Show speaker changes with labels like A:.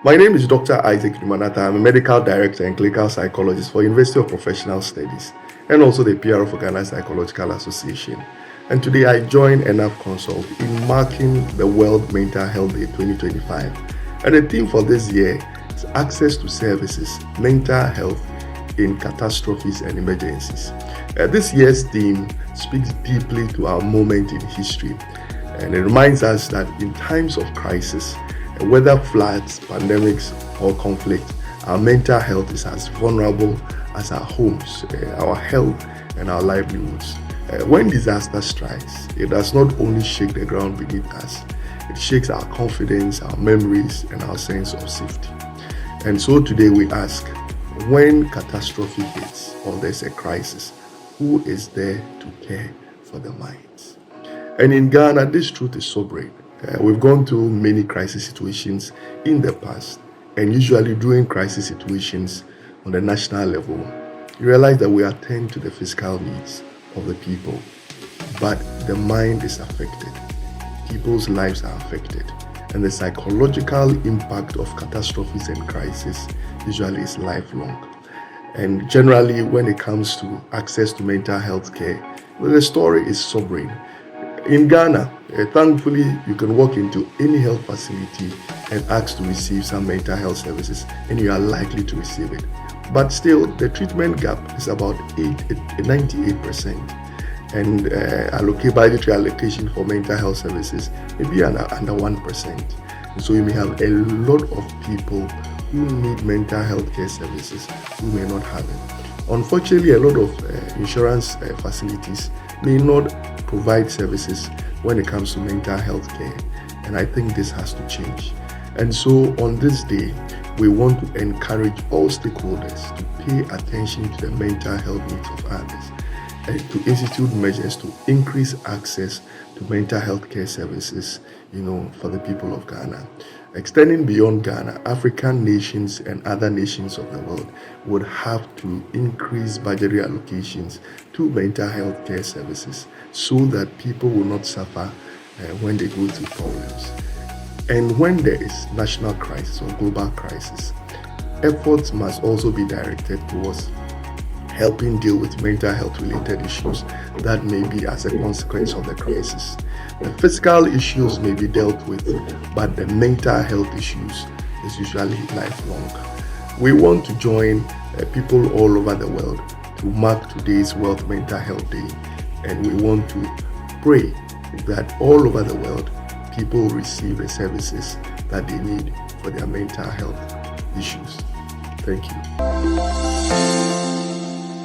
A: My name is Dr. Isaac Newman. I'm a medical director and clinical psychologist for University of Professional Studies and also the PR of Ghana Psychological Association. And today I join E-NAF Consult in marking the World Mental Health Day 2025. And the theme for this year is access to services, mental health in catastrophes and emergencies. This year's theme speaks deeply to our moment in history, and it reminds us that in times of crisis, whether floods, pandemics, or conflict, our mental health is as vulnerable as our homes, our health, and our livelihoods. When disaster strikes, it does not only shake the ground beneath us, it shakes our confidence, our memories, and our sense of safety. And so today we ask, when catastrophe hits or there's a crisis, who is there to care for the minds? And in Ghana, this truth is sobering. We've gone through many crisis situations in the past, and usually during crisis situations on the national level, you realize that we attend to the physical needs of the people, but the mind is affected. People's lives are affected, and the psychological impact of catastrophes and crises usually is lifelong. And generally, when it comes to access to mental health care, the story is sobering. In Ghana, thankfully, you can walk into any health facility and ask to receive some mental health services, and you are likely to receive it. But still, the treatment gap is about 98%, and budgetary allocation for mental health services may be under 1%. And so you may have a lot of people who need mental health care services who may not have it. Unfortunately, a lot of insurance facilities may not provide services when it comes to mental health care, and I think this has to change. And so on this day, we want to encourage all stakeholders to pay attention to the mental health needs of others and to institute measures to increase access to mental health care services, for the people of Ghana. Extending beyond Ghana, African nations and other nations of the world would have to increase budgetary allocations to mental health care services so that people will not suffer when they go through problems. And when there is national crisis or global crisis, efforts must also be directed towards helping deal with mental health related issues that may be as a consequence of the crisis. The physical issues may be dealt with, but the mental health issues is usually lifelong. We want to join people all over the world to mark today's World Mental Health Day, and we want to pray that all over the world people receive the services that they need for their mental health issues. Thank you.